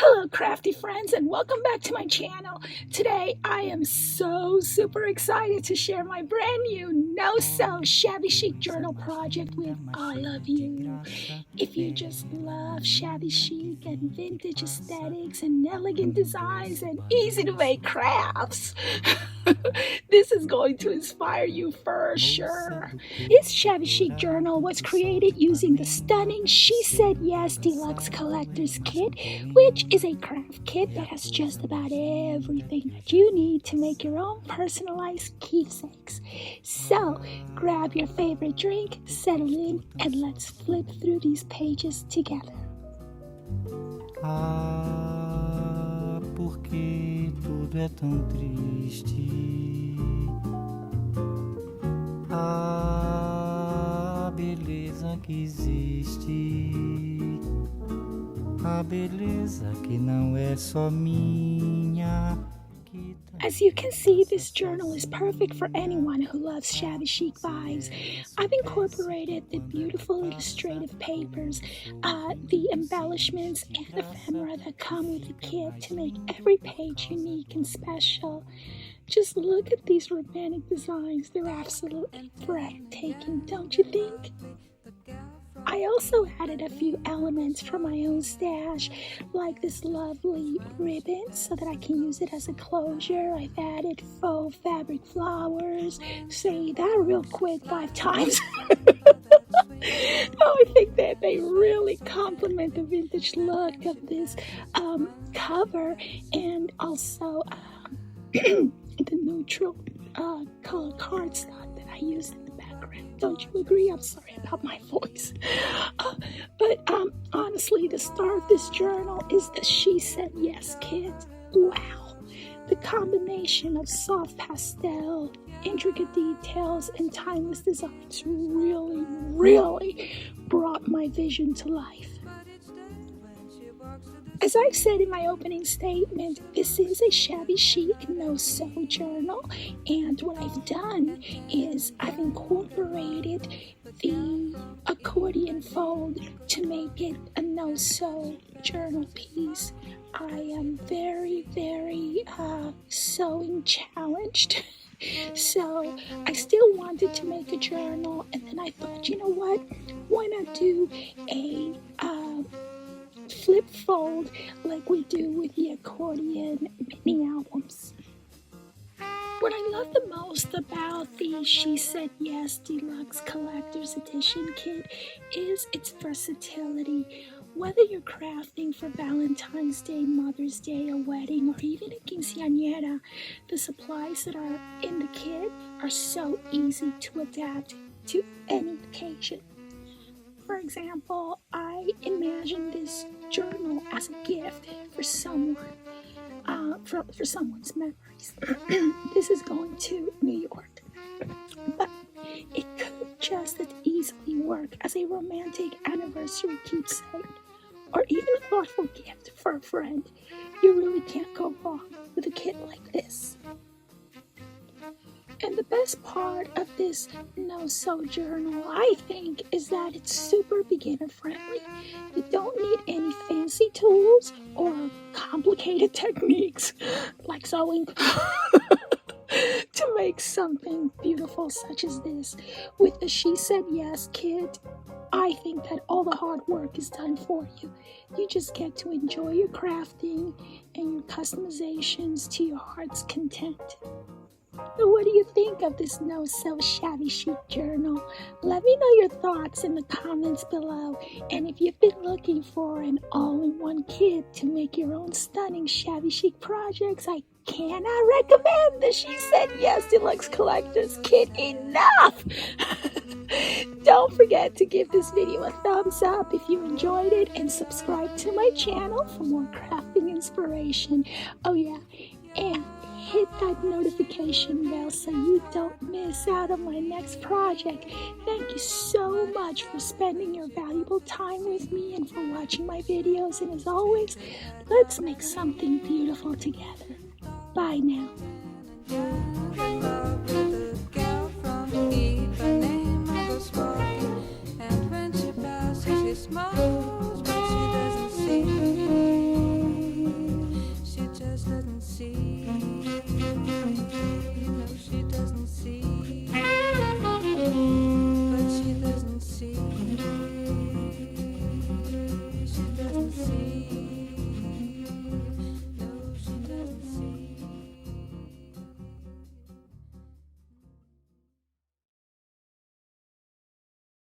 Hello crafty friends and welcome back to my channel. Today I am so super excited to share my brand new no-sew shabby chic journal project with all of you. If you just love shabby chic and vintage aesthetics and elegant designs and easy to make crafts, this is going to inspire you for sure. This shabby chic journal was created using the stunning She Said Yes Deluxe Collector's Kit, which is a craft kit that has just about everything that you need to make your own personalized keepsakes. So, grab your favorite drink, settle in, and let's flip through these pages together. Ah, porque tudo é tão triste. A beleza que existe, a beleza que não é só minha. As you can see, this journal is perfect for anyone who loves shabby chic vibes. I've incorporated the beautiful illustrative papers, the embellishments, and ephemera that come with the kit to make every page unique and special. Just look at these romantic designs. They're absolutely breathtaking, don't you think? I also added a few elements from my own stash, like this lovely ribbon so that I can use it as a closure. I've added faux fabric flowers. Say that real quick 5 times. I think that they really complement the vintage look of this cover, and also the neutral color cardstock that I used in the background. Don't you agree? I'm sorry about my voice. But honestly, the star of this journal is the She Said Yes kit. Wow. The combination of soft pastel, intricate details, and timeless designs really brought my vision to life. As I've said in my opening statement, this is a shabby chic no-sew journal, and what I've done is I've incorporated the accordion fold to make it a no-sew journal piece. I am very sewing challenged. So I still wanted to make a journal, and then I thought, you know what, why not do a flip fold like we do with the accordion mini albums. What I love the most about the She Said Yes Deluxe Collector's Edition kit is its versatility. Whether you're crafting for Valentine's Day, Mother's Day, a wedding, or even a quinceañera, the supplies that are in the kit are so easy to adapt to any occasion. For example, I imagine this journal as a gift for someone, for someone's memories. This is going to New York, but it could just as easily work as a romantic anniversary keepsake, or even a thoughtful gift for a friend. You really can't go wrong with a kit like this. And the best part of this no-sew journal, I think, is that it's super beginner-friendly. You don't need any fancy tools or complicated techniques like sewing to make something beautiful such as this. With the She Said Yes kit, I think that all the hard work is done for you. You just get to enjoy your crafting and your customizations to your heart's content. So what do you think of this no-sew shabby chic journal? Let me know your thoughts in the comments below. And if you've been looking for an all-in-one kit to make your own stunning shabby chic projects, I cannot recommend the She Said Yes Deluxe Collector's Kit enough. Don't forget to give this video a thumbs up if you enjoyed it, and subscribe to my channel for more crafting inspiration. Oh yeah, and hit that notification bell so you don't miss out on my next project. Thank you so much for spending your valuable time with me and for watching my videos. And as always, let's make something beautiful together. Bye now.